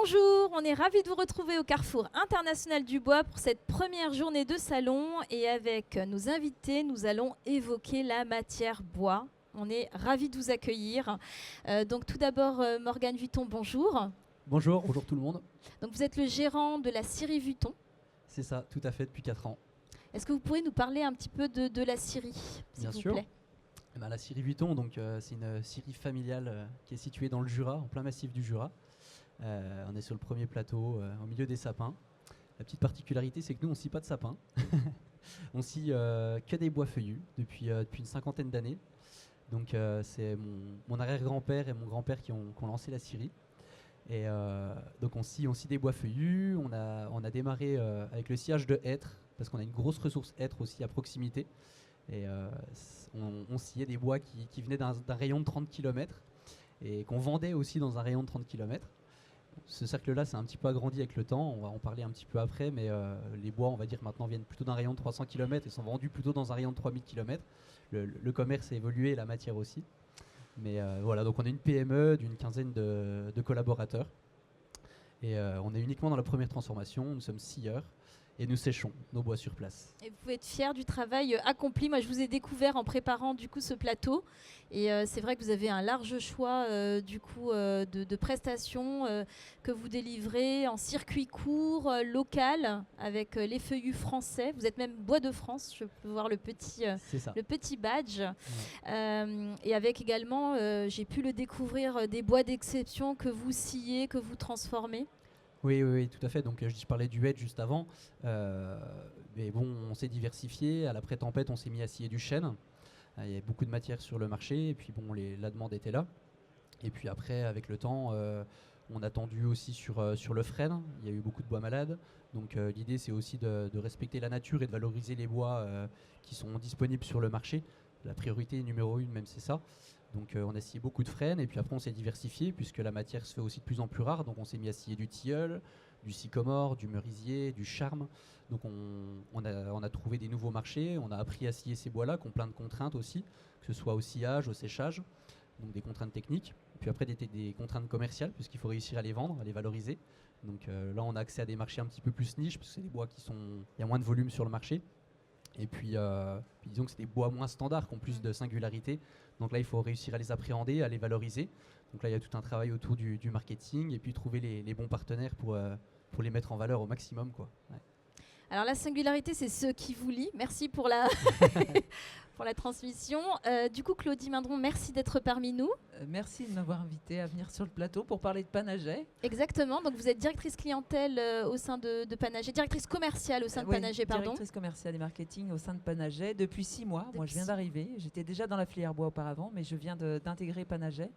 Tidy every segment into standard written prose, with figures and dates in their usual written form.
Bonjour, on est ravis de vous retrouver au Carrefour International du Bois pour cette première journée de salon. Et avec nos invités, nous allons évoquer la matière bois. On est ravis de vous accueillir. Donc tout d'abord, Morgane Vuitton, bonjour. Bonjour, bonjour tout le monde. Donc vous êtes le gérant de la scierie Vuitton. C'est ça, tout à fait, depuis 4 ans. Est-ce que vous pourriez nous parler un petit peu de la scierie, s'il Bien vous sûr. plaît? La scierie Vuitton, c'est une scierie familiale qui est située dans le Jura, en plein massif du Jura. On est sur le premier plateau, au milieu des sapins. La petite particularité, c'est que nous, on ne scie pas de sapins. On scie que des bois feuillus depuis une cinquantaine d'années. Donc c'est mon arrière-grand-père et mon grand-père qui ont lancé la scierie. Et donc on scie des bois feuillus. On a démarré avec le sciage de hêtre, parce qu'on a une grosse ressource hêtre aussi à proximité. Et on sciait des bois qui venaient d'un rayon de 30 km et qu'on vendait aussi dans un rayon de 30 km. Ce cercle-là s'est un petit peu agrandi avec le temps, on va en parler un petit peu après, mais les bois, on va dire maintenant, viennent plutôt d'un rayon de 300 km et sont vendus plutôt dans un rayon de 3000 km. Le commerce a évolué, la matière aussi. Mais voilà, donc on est une PME d'une quinzaine de collaborateurs. Et on est uniquement dans la première transformation, nous sommes scieurs. Et nous séchons nos bois sur place. Et vous pouvez être fier du travail accompli. Moi, je vous ai découvert en préparant du coup ce plateau. Et c'est vrai que vous avez un large choix de prestations que vous délivrez en circuit court, local, avec les feuillus français. Vous êtes même Bois de France, je peux voir le petit badge. Ouais. Et avec également, j'ai pu le découvrir, des bois d'exception que vous sciez, que vous transformez. Oui, tout à fait. Donc je parlais du hedge juste avant. Mais bon, on s'est diversifié. À l'après-tempête, on s'est mis à scier du chêne. Il y avait beaucoup de matière sur le marché. Et puis bon, la demande était là. Et puis après, avec le temps, on a tendu aussi sur le frêne. Il y a eu beaucoup de bois malades. Donc l'idée, c'est aussi de respecter la nature et de valoriser les bois qui sont disponibles sur le marché. La priorité numéro 1, même, c'est ça. Donc on a scié beaucoup de frênes et puis après on s'est diversifié puisque la matière se fait aussi de plus en plus rare. Donc on s'est mis à scier du tilleul, du sycomore, du merisier, du charme. Donc on a trouvé des nouveaux marchés, on a appris à scier ces bois-là qui ont plein de contraintes aussi, que ce soit au sciage, au séchage, donc des contraintes techniques. Puis après des contraintes commerciales puisqu'il faut réussir à les vendre, à les valoriser. Donc là on a accès à des marchés un petit peu plus niches parce que c'est des bois il y a moins de volume sur le marché. Et puis disons que c'est des bois moins standards qui ont plus de singularité. Donc là, il faut réussir à les appréhender, à les valoriser. Donc là, il y a tout un travail autour du marketing et puis trouver les bons partenaires pour les mettre en valeur au maximum, quoi. Ouais. Alors la singularité, c'est ce qui vous lie. Merci pour la, pour la transmission. Du coup, Claudie Mindron, merci d'être parmi nous. Merci de m'avoir invité à venir sur le plateau pour parler de Panaget. Exactement. Donc vous êtes directrice clientèle au sein de Panaget, directrice commerciale au sein de Panaget, pardon. Directrice commerciale et marketing au sein de Panaget depuis 6 mois. Moi, je viens d'arriver. J'étais déjà dans la filière bois auparavant, mais je viens d'intégrer Panaget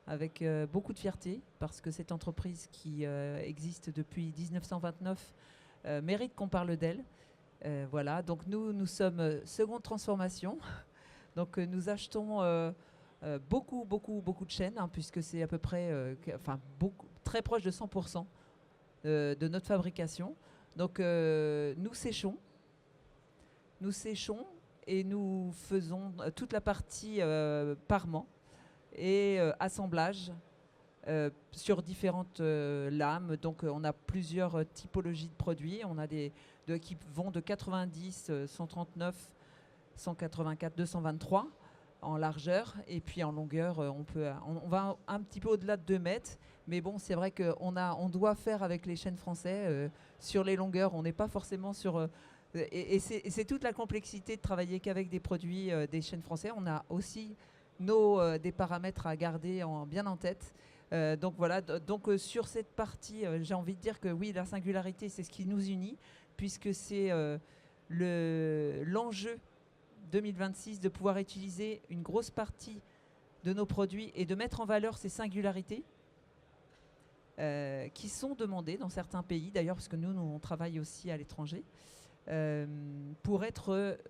avec beaucoup de fierté parce que cette entreprise qui existe depuis 1929 mérite qu'on parle d'elle. Voilà, donc nous sommes seconde transformation. Donc nous achetons beaucoup de chêne, hein, puisque c'est à peu près très proche de 100% de notre fabrication. Donc nous séchons et nous faisons toute la partie parement et assemblage sur différentes lames. Donc on a plusieurs typologies de produits. On a qui vont de 90, 139, 184, 223 en largeur. Et puis en longueur, on va un petit peu au-delà de 2 mètres. Mais bon, c'est vrai qu'on doit faire avec les chênes français. Sur les longueurs, on n'est pas forcément sur... et c'est toute la complexité de travailler qu'avec des produits des chênes français. On a aussi des paramètres à garder bien en tête. Donc voilà, sur cette partie, j'ai envie de dire que oui, la singularité, c'est ce qui nous unit, puisque c'est l'enjeu 2026 de pouvoir utiliser une grosse partie de nos produits et de mettre en valeur ces singularités qui sont demandées dans certains pays, d'ailleurs, parce que nous on travaille aussi à l'étranger, pour être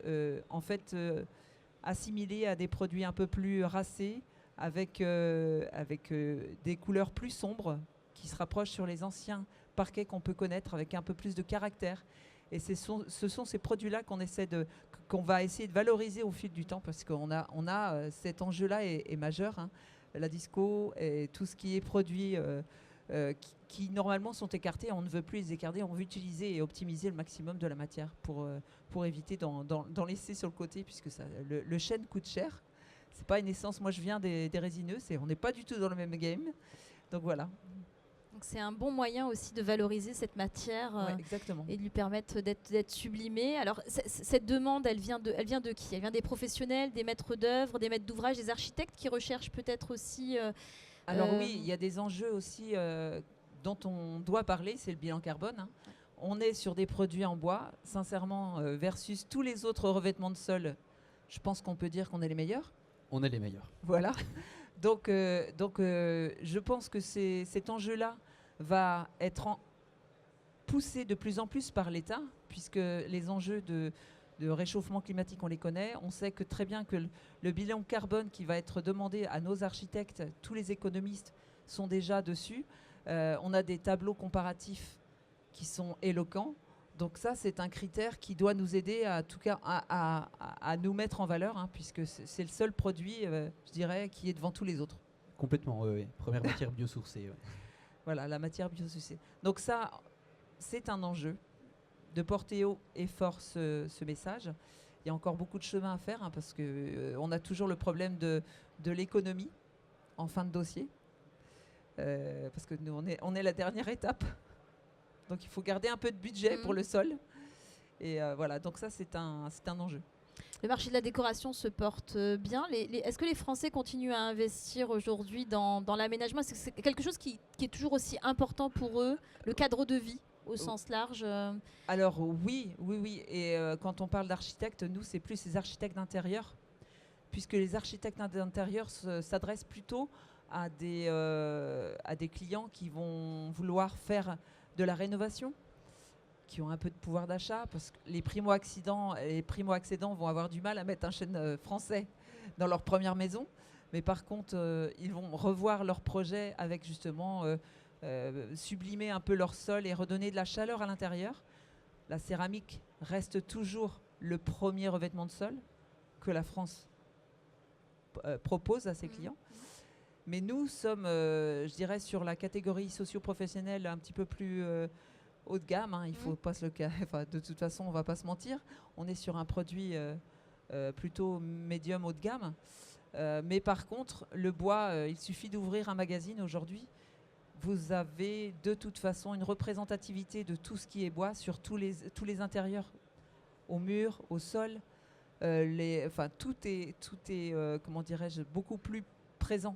assimilés à des produits un peu plus racés, avec des couleurs plus sombres qui se rapprochent sur les anciens parquets qu'on peut connaître, avec un peu plus de caractère. Et ce sont ces produits-là qu'on va essayer de valoriser au fil du temps, parce qu'on a cet enjeu-là est majeur, hein. La disco et tout ce qui est produit qui normalement sont écartés. On ne veut plus les écarter, on veut utiliser et optimiser le maximum de la matière pour éviter d'en laisser sur le côté, puisque le chêne coûte cher. C'est pas une essence. Moi, je viens des résineux, on n'est pas du tout dans le même game. Donc voilà. Donc c'est un bon moyen aussi de valoriser cette matière exactement. et de lui permettre d'être sublimée. Alors cette demande, elle vient de qui? Elle vient des professionnels, des maîtres d'œuvre, des maîtres d'ouvrage, des architectes qui recherchent peut-être aussi... Alors oui, il y a des enjeux aussi dont on doit parler, c'est le bilan carbone. Hein. On est sur des produits en bois, sincèrement, versus tous les autres revêtements de sol. Je pense qu'on peut dire qu'on est les meilleurs. On est les meilleurs. Voilà. Donc, je pense que cet enjeu-là va être poussé de plus en plus par l'État, puisque les enjeux de réchauffement climatique, on les connaît. On sait que très bien que le bilan carbone qui va être demandé à nos architectes, tous les économistes sont déjà dessus. On a des tableaux comparatifs qui sont éloquents. Donc ça, c'est un critère qui doit nous aider à nous mettre en valeur, hein, puisque c'est le seul produit, je dirais, qui est devant tous les autres. Complètement, oui. Première matière biosourcée. Ouais. Voilà, la matière biosourcée. Donc ça, c'est un enjeu de porter haut et fort ce message. Il y a encore beaucoup de chemin à faire, hein, parce qu'on a toujours le problème de l'économie en fin de dossier, parce que nous, on est la dernière étape. Donc il faut garder un peu de budget pour le sol. Et voilà, donc ça c'est un enjeu. Le marché de la décoration se porte bien. Est-ce que les Français continuent à investir aujourd'hui dans l'aménagement? Est-ce que c'est quelque chose qui est toujours aussi important pour eux, le cadre de vie au sens large? Alors oui. Et quand on parle d'architectes, nous c'est plus les architectes d'intérieur, puisque les architectes d'intérieur s'adressent plutôt à des clients qui vont vouloir faire de la rénovation, qui ont un peu de pouvoir d'achat, parce que les primo-accédants vont avoir du mal à mettre un chêne français dans leur première maison. Mais par contre, ils vont revoir leur projet avec justement sublimer un peu leur sol et redonner de la chaleur à l'intérieur. La céramique reste toujours le premier revêtement de sol que la France propose à ses clients. Mais nous sommes, je dirais, sur la catégorie socio-professionnelle un petit peu plus haut de gamme. Hein. Il faut pas se le enfin, de toute façon, on va pas se mentir. On est sur un produit plutôt médium haut de gamme. Mais par contre, le bois, il suffit d'ouvrir un magazine aujourd'hui. Vous avez de toute façon une représentativité de tout ce qui est bois sur tous les intérieurs, au mur, au sol. Tout est comment dirais-je, beaucoup plus présent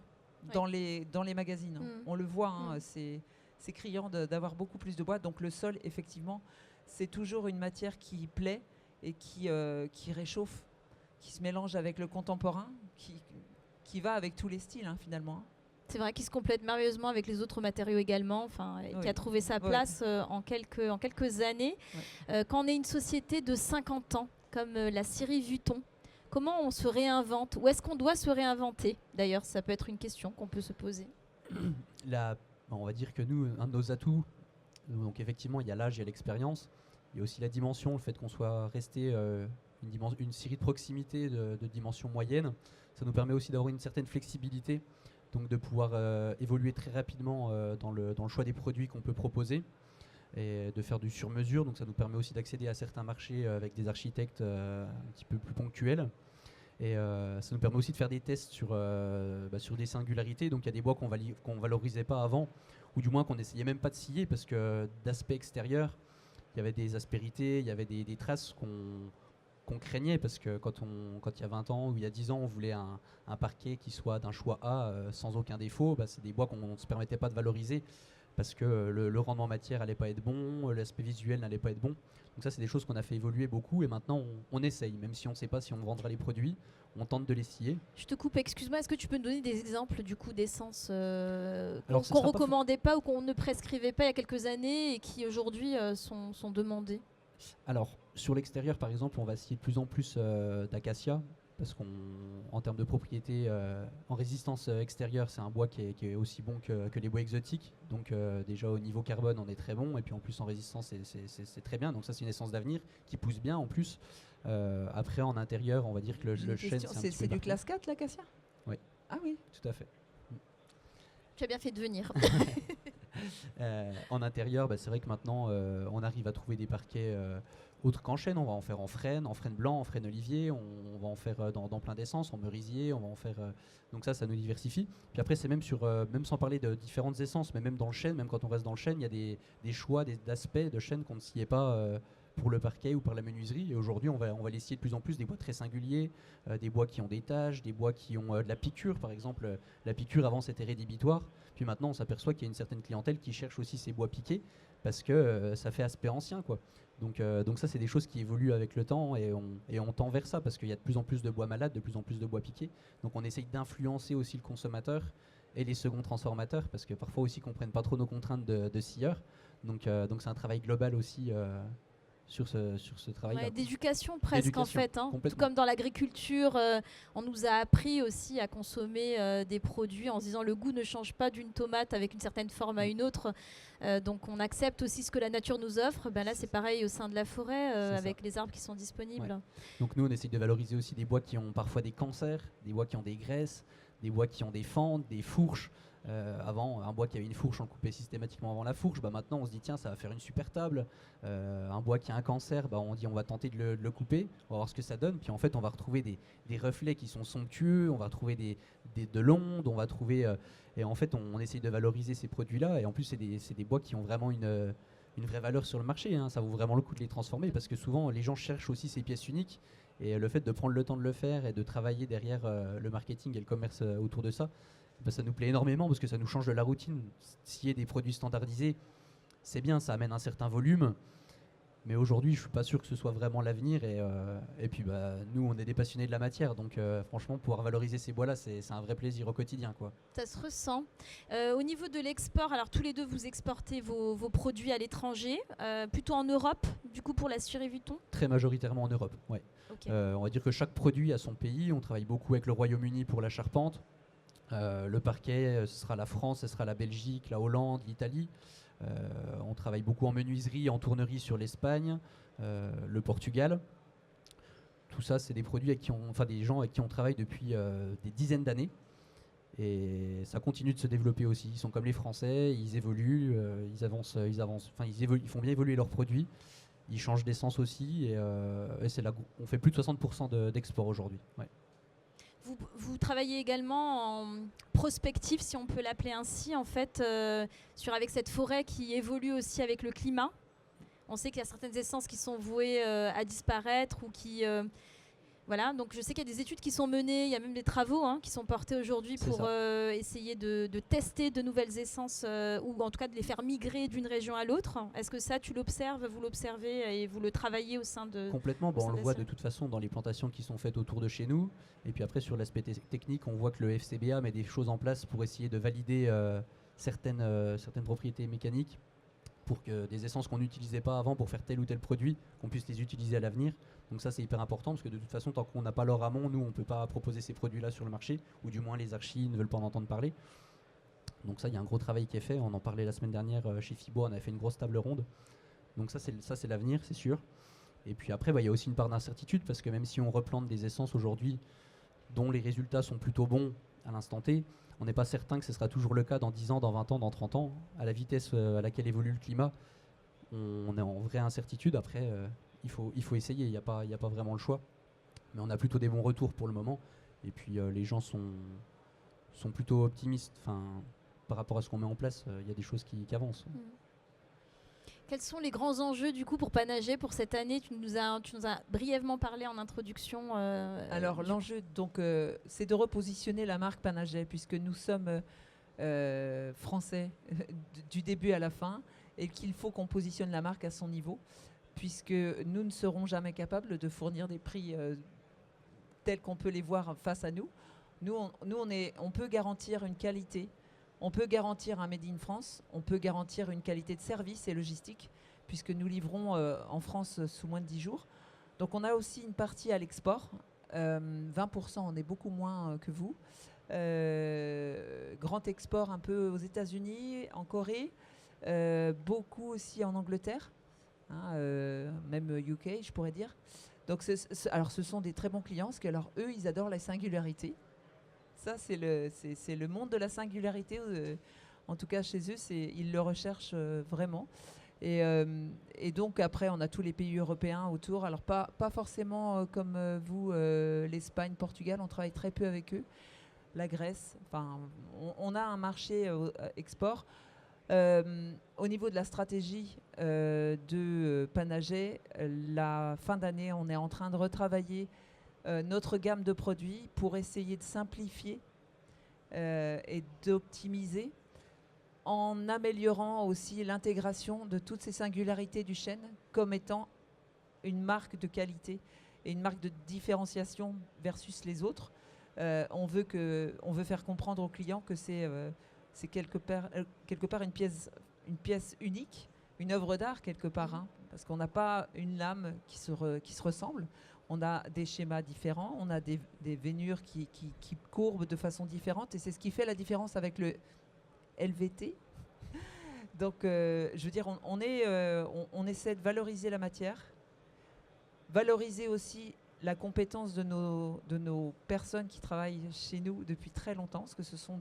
dans les magazines. On le voit, hein, c'est criant d'avoir beaucoup plus de bois. Donc le sol, effectivement, c'est toujours une matière qui plaît et qui réchauffe, qui se mélange avec le contemporain, qui va avec tous les styles, hein, finalement. C'est vrai qu'il se complète merveilleusement avec les autres matériaux également, qui a trouvé sa place en quelques années. Quand on est une société de 50 ans, comme la Scierie Vuitton, comment on se réinvente? Ou est-ce qu'on doit se réinventer? D'ailleurs, ça peut être une question qu'on peut se poser. On va dire que nous, un de nos atouts, donc effectivement, il y a l'âge, il y a l'expérience. Il y a aussi la dimension, le fait qu'on soit resté une série de proximité de dimension moyenne. Ça nous permet aussi d'avoir une certaine flexibilité, donc de pouvoir évoluer très rapidement dans le choix des produits qu'on peut proposer et de faire du sur-mesure. Donc ça nous permet aussi d'accéder à certains marchés avec des architectes un petit peu plus ponctuels. Et ça nous permet aussi de faire des tests sur des singularités. Donc il y a des bois qu'on ne valorisait pas avant, ou du moins qu'on n'essayait même pas de scier, parce que d'aspect extérieur, il y avait des aspérités, il y avait des traces qu'on craignait, parce que quand il y a 20 ans ou il y a 10 ans, on voulait un parquet qui soit d'un choix A sans aucun défaut, c'est des bois qu'on ne se permettait pas de valoriser, parce que le rendement matière n'allait pas être bon, l'aspect visuel n'allait pas être bon. Donc ça, c'est des choses qu'on a fait évoluer beaucoup, et maintenant on essaye, même si on ne sait pas si on vendra les produits, on tente de les scier. Je te coupe, excuse-moi, est-ce que tu peux nous donner des exemples du coup d'essences qu'on ne recommandait pas ou qu'on ne prescrivait pas il y a quelques années et qui aujourd'hui sont demandées? Alors, sur l'extérieur, par exemple, on va scier de plus en plus d'acacia, parce qu'en termes de propriété, en résistance extérieure, c'est un bois qui est aussi bon que les bois exotiques. Donc déjà au niveau carbone, on est très bon, et puis en plus en résistance, c'est très bien. Donc ça, c'est une essence d'avenir qui pousse bien en plus. Après, en intérieur, on va dire que le chêne, c'est du classe 4, l'acacia? Oui. Ah oui. Tout à fait. Tu as bien fait de venir. En intérieur, c'est vrai que maintenant, on arrive à trouver des parquets autres qu'en chêne. On va en faire en frêne blanc, en frêne olivier. On va en faire dans plein d'essences, en merisier. On va en faire. Donc ça nous diversifie. Puis après, c'est même même sans parler de différentes essences, mais même dans le chêne, même quand on reste dans le chêne, il y a des choix, d'aspects de chêne qu'on ne s'y est pas. Pour le parquet ou par la menuiserie. Et aujourd'hui, on va les scier de plus en plus, des bois très singuliers, des bois qui ont des taches, des bois qui ont de la piqûre. Par exemple, la piqûre avant c'était rédhibitoire. Puis maintenant, on s'aperçoit qu'il y a une certaine clientèle qui cherche aussi ces bois piqués parce que ça fait aspect ancien, quoi. Donc ça, c'est des choses qui évoluent avec le temps et on tend vers ça parce qu'il y a de plus en plus de bois malades, de plus en plus de bois piqués. Donc on essaye d'influencer aussi le consommateur et les seconds transformateurs parce que parfois aussi qu'on ne prenne pas trop nos contraintes de scieurs. Donc c'est un travail global aussi. Sur ce travail d'éducation presque en fait, hein. Tout Complètement. comme dans l'agriculture, on nous a appris aussi à consommer des produits en se disant le goût ne change pas d'une tomate avec une certaine forme à une autre, donc on accepte aussi ce que la nature nous offre. Là c'est pareil au sein de la forêt avec les arbres qui sont disponibles. Ouais. Donc nous on essaye de valoriser aussi des bois qui ont parfois des cancers, des bois qui ont des graisses, des bois qui ont des fentes, des fourches. Avant, un bois qui avait une fourche, on le coupait systématiquement avant la fourche. Maintenant, on se dit tiens, ça va faire une super table. Un bois qui a un cancer, on dit on va tenter de le couper, on va voir ce que ça donne. Puis en fait, on va retrouver des reflets qui sont somptueux, on va trouver de l'onde, on va trouver. Et en fait, on essaye de valoriser ces produits-là. Et en plus, c'est des bois qui ont vraiment une vraie valeur sur le marché. Hein. Ça vaut vraiment le coup de les transformer parce que souvent, les gens cherchent aussi ces pièces uniques. Et le fait de prendre le temps de le faire et de travailler derrière le marketing et le commerce autour de ça. Ça nous plaît énormément parce que ça nous change de la routine. S'il y a des produits standardisés, c'est bien, ça amène un certain volume. Mais aujourd'hui, je ne suis pas sûr que ce soit vraiment l'avenir. Et puis, nous, on est des passionnés de la matière. Donc, franchement, pouvoir valoriser ces bois-là, c'est un vrai plaisir au quotidien, quoi. Ça se ressent. Au niveau de l'export, alors tous les deux, vous exportez vos produits à l'étranger, plutôt en Europe, du coup, pour la scierie Vuitton ? Très majoritairement en Europe, ouais. Okay. On va dire que chaque produit a son pays. On travaille beaucoup avec le Royaume-Uni pour la charpente. Le parquet, ce sera la France, ce sera la Belgique, la Hollande, l'Italie. On travaille beaucoup en menuiserie, en tournerie sur l'Espagne, le Portugal. Tout ça, c'est des produits des gens avec qui on travaille depuis des dizaines d'années. Et ça continue de se développer aussi. Ils sont comme les Français, ils évoluent, ils avancent, ils font bien évoluer leurs produits. Ils changent d'essence aussi. Et c'est là, on fait plus de 60% d'export aujourd'hui. Ouais. Vous travaillez également en prospective, si on peut l'appeler ainsi, en fait, avec cette forêt qui évolue aussi avec le climat. On sait qu'il y a certaines essences qui sont vouées à disparaître ou qui... voilà, donc je sais qu'il y a des études qui sont menées, il y a même des travaux qui sont portés aujourd'hui pour essayer de tester de nouvelles essences ou en tout cas de les faire migrer d'une région à l'autre. Est-ce que ça, tu l'observes, vous l'observez et vous le travaillez au sein de... Complètement, on le voit de toute façon dans les plantations qui sont faites autour de chez nous. Et puis après, sur l'aspect technique, on voit que le FCBA met des choses en place pour essayer de valider certaines propriétés mécaniques pour que des essences qu'on n'utilisait pas avant pour faire tel ou tel produit, qu'on puisse les utiliser à l'avenir. Donc ça, c'est hyper important parce que de toute façon, tant qu'on n'a pas l'or amont, nous, on ne peut pas proposer ces produits-là sur le marché, ou du moins les archis ne veulent pas en entendre parler. Donc ça, il y a un gros travail qui est fait. On en parlait la semaine dernière chez Fibo, on avait fait une grosse table ronde. Donc ça, c'est l'avenir, c'est sûr. Et puis après, il y a aussi une part d'incertitude parce que même si on replante des essences aujourd'hui dont les résultats sont plutôt bons à l'instant T, on n'est pas certain que ce sera toujours le cas dans 10 ans, dans 20 ans, dans 30 ans. À la vitesse à laquelle évolue le climat, on est en vraie incertitude. Après, il faut essayer, il n'y a pas vraiment le choix. Mais on a plutôt des bons retours pour le moment. Et puis les gens sont plutôt optimistes. Par rapport à ce qu'on met en place, il y a des choses qui avancent. Quels sont les grands enjeux du coup pour Panagé pour cette année ? Tu nous as brièvement parlé en introduction. Alors l'enjeu, c'est de repositionner la marque Panagé puisque nous sommes français du début à la fin et qu'il faut qu'on positionne la marque à son niveau puisque nous ne serons jamais capables de fournir des prix tels qu'on peut les voir face à nous. Nous, on peut garantir une qualité. On peut garantir un Made in France, on peut garantir une qualité de service et logistique, puisque nous livrons en France sous moins de 10 jours. Donc on a aussi une partie à l'export, 20%, on est beaucoup moins que vous. Grand export un peu aux États-Unis, en Corée, beaucoup aussi en Angleterre, même UK, je pourrais dire. Donc alors ce sont des très bons clients, parce que alors, eux, ils adorent la singularité. Ça, c'est le monde de la singularité En tout cas, chez eux, ils le recherchent vraiment. Et donc, après, on a tous les pays européens autour. Alors, pas forcément comme vous, l'Espagne, Portugal. On travaille très peu avec eux. La Grèce. Enfin, on a un marché export. Au niveau de la stratégie de Panagé, la fin d'année, on est en train de retravailler notre gamme de produits pour essayer de simplifier et d'optimiser en améliorant aussi l'intégration de toutes ces singularités du chêne comme étant une marque de qualité et une marque de différenciation versus les autres. On veut faire comprendre aux clients que c'est quelque part une pièce unique, une œuvre d'art quelque part, hein, parce qu'on n'a pas une lame qui se ressemble. On a des schémas différents, on a des veinures qui courbent de façon différente, et c'est ce qui fait la différence avec le LVT. Donc, je veux dire, on essaie de valoriser la matière, valoriser aussi la compétence de nos personnes qui travaillent chez nous depuis très longtemps, parce que ce sont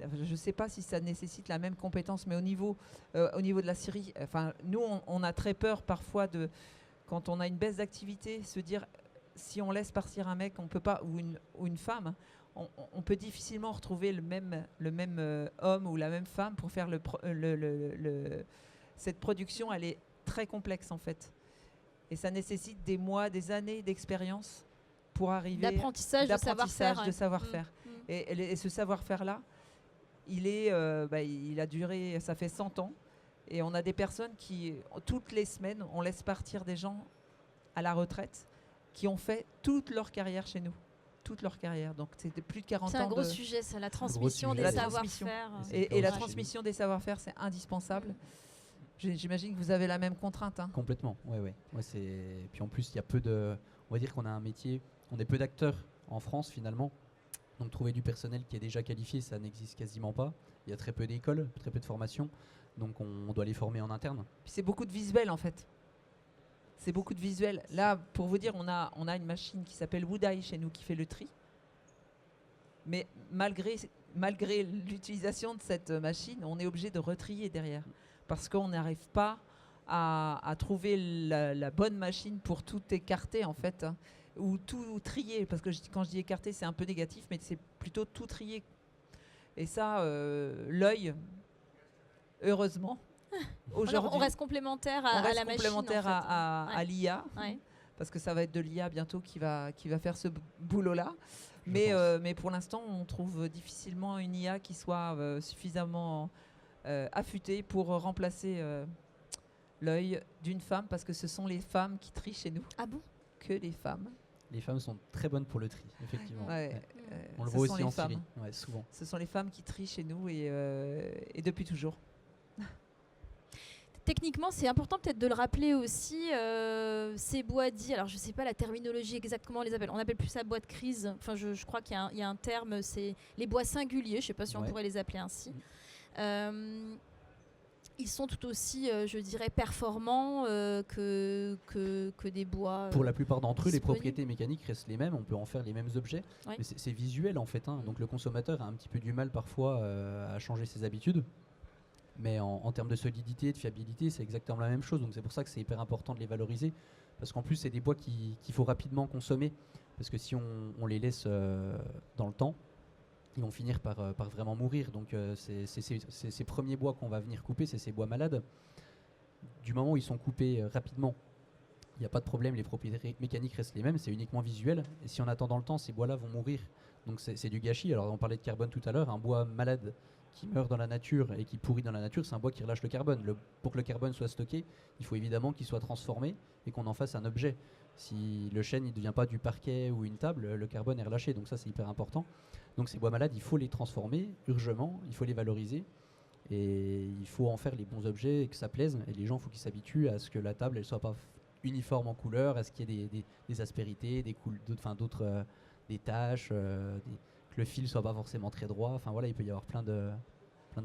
je ne sais pas si ça nécessite la même compétence, mais au niveau de la scierie, enfin, nous, on a très peur parfois quand on a une baisse d'activité, se dire si on laisse partir un mec, on peut pas, ou une femme, on peut difficilement retrouver le même homme ou la même femme pour faire cette production. Elle est très complexe en fait, et ça nécessite des mois, des années d'expérience pour arriver d'apprentissage de savoir-faire. Et ce savoir-faire là, il a duré, ça fait 100 ans. Et on a des personnes qui, toutes les semaines, on laisse partir des gens à la retraite qui ont fait toute leur carrière chez nous. Toute leur carrière. Donc, c'était plus de 40 ans. C'est un gros sujet, ça, la transmission des savoir-faire. Et la transmission des savoir-faire, c'est indispensable. J'imagine que vous avez la même contrainte. Hein. Complètement, ouais. Puis en plus, il y a on va dire qu'on a un métier, on est peu d'acteurs en France finalement. Donc, trouver du personnel qui est déjà qualifié, ça n'existe quasiment pas. Il y a très peu d'écoles, très peu de formations. Donc on doit les former en interne. Puis c'est beaucoup de visuels en fait. C'est beaucoup de visuels. Là, pour vous dire, on a une machine qui s'appelle Woodeye chez nous qui fait le tri. Mais malgré l'utilisation de cette machine, on est obligé de retrier derrière. Parce qu'on n'arrive pas à trouver la bonne machine pour tout écarter en fait. Hein, ou tout trier. Parce que quand je dis écarter, c'est un peu négatif, mais c'est plutôt tout trier. Et ça, l'œil... Heureusement, aujourd'hui, on reste complémentaire à la machine. Complémentaire en fait. à l'IA, parce que ça va être de l'IA bientôt qui va faire ce boulot-là. Mais pour l'instant, on trouve difficilement une IA qui soit suffisamment affûtée pour remplacer l'œil d'une femme, parce que ce sont les femmes qui trient chez nous. Ah bon ? Que les femmes. Les femmes sont très bonnes pour le tri, effectivement. On le ce voit sont aussi en femmes. Syrie, souvent. Ce sont les femmes qui trient chez nous et depuis toujours. Techniquement, c'est important peut-être de le rappeler aussi, ces bois dits, alors je ne sais pas la terminologie exactement, on les appelle. On appelle plus ça bois de crise. Enfin, je crois qu'il y a un terme, c'est les bois singuliers, je ne sais pas si on pourrait les appeler ainsi. Ils sont tout aussi, je dirais, performants que des bois. Pour la plupart d'entre eux, les propriétés mécaniques restent les mêmes. On peut en faire les mêmes objets. Mais c'est visuel en fait. Hein. Donc le consommateur a un petit peu du mal parfois à changer ses habitudes. Mais en termes de solidité, de fiabilité, c'est exactement la même chose. Donc c'est pour ça que c'est hyper important de les valoriser. Parce qu'en plus, c'est des bois qu'il faut rapidement consommer. Parce que si on les laisse dans le temps, ils vont finir par vraiment mourir. Donc c'est ces premiers bois qu'on va venir couper, c'est ces bois malades. Du moment où ils sont coupés rapidement, il n'y a pas de problème, les propriétés mécaniques restent les mêmes, c'est uniquement visuel. Et si on attend dans le temps, ces bois-là vont mourir. Donc c'est du gâchis. Alors on parlait de carbone tout à l'heure, un bois malade qui meurt dans la nature et qui pourrit dans la nature, c'est un bois qui relâche le carbone. Pour que le carbone soit stocké, il faut évidemment qu'il soit transformé et qu'on en fasse un objet. Si le chêne ne devient pas du parquet ou une table, le carbone est relâché, donc ça c'est hyper important. Donc ces bois malades, il faut les transformer urgemment, il faut les valoriser et il faut en faire les bons objets et que ça plaise. Et les gens, il faut qu'ils s'habituent à ce que la table, elle soit pas uniforme en couleur, à ce qu'il y ait des aspérités, des taches, que le fil soit pas forcément très droit. Enfin voilà, il peut y avoir plein de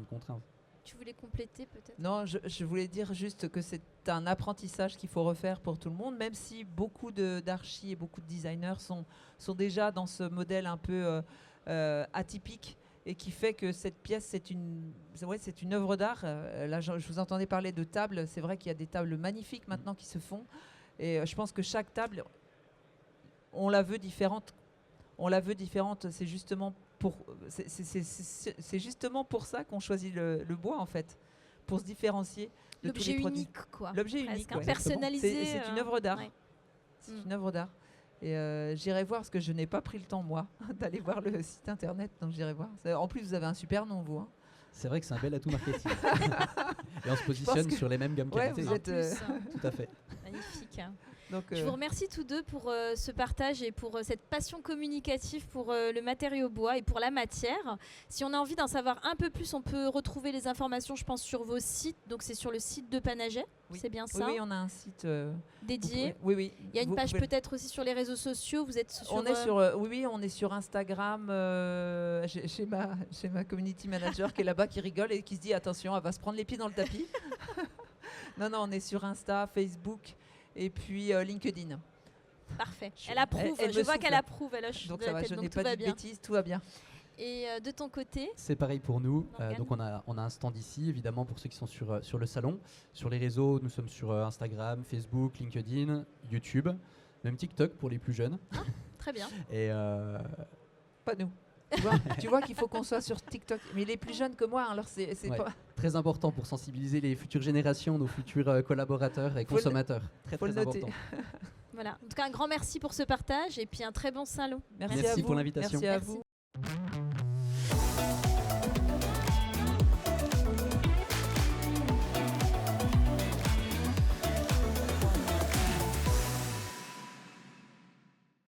contraintes. Tu voulais compléter peut-être ? Non, je voulais dire juste que c'est un apprentissage qu'il faut refaire pour tout le monde, même si beaucoup d'archis et beaucoup de designers sont déjà dans ce modèle un peu atypique et qui fait que cette pièce, c'est une œuvre d'art. Là, je vous entendais parler de tables. C'est vrai qu'il y a des tables magnifiques maintenant qui se font. Et je pense que chaque table, on la veut différente. C'est justement pour ça qu'on choisit le bois, en fait, pour se différencier de tous les L'objet produits. unique, quoi. L'objet Presque, unique, hein, ouais. personnalisé. C'est une œuvre d'art. ouais. C'est une œuvre d'art. Et j'irai voir, parce que je n'ai pas pris le temps, moi, d'aller voir le site internet. Donc j'irai voir. En plus, vous avez un super nom, vous. Hein. C'est vrai que c'est un bel atout marketing. Et on se positionne sur les mêmes gammes Ouais, qualité. vous En êtes, plus, Tout à fait. magnifique. Donc, Je vous remercie tous deux pour ce partage et pour cette passion communicative pour le matériau bois et pour la matière. Si on a envie d'en savoir un peu plus, on peut retrouver les informations, je pense, sur vos sites. Donc c'est sur le site de Panaget, oui. c'est bien ça, Oui, on a un site dédié. Oui. Il y a une Vous page pouvez- peut-être aussi sur les réseaux sociaux. Vous êtes sur. on est sur Instagram. Chez ma community manager qui est là-bas, qui rigole et qui se dit attention, elle va se prendre les pieds dans le tapis. Non, on est sur Insta, Facebook et puis LinkedIn. Parfait. Elle approuve. elle Je me vois souffle. qu'elle approuve. Elle hoche Donc de ça la va, tête, je donc n'ai tout pas va dit de bien. bêtises, tout va bien. Et de ton côté, C'est pareil pour nous. Morgane. Donc on a un stand ici, évidemment, pour ceux qui sont sur le salon. Sur les réseaux, nous sommes sur Instagram, Facebook, LinkedIn, YouTube, même TikTok pour les plus jeunes. très bien. Et Pas nous. Tu vois qu'il faut qu'on soit sur TikTok. Mais il est plus jeune que moi, hein, alors c'est Ouais. pas. très important pour sensibiliser les futures générations, nos futurs collaborateurs et Faut le- consommateurs. faut le Très noter. important. Voilà. En tout cas, un grand merci pour ce partage et puis un très bon salon. Merci Merci à pour vous. l'invitation. Merci à Merci. vous.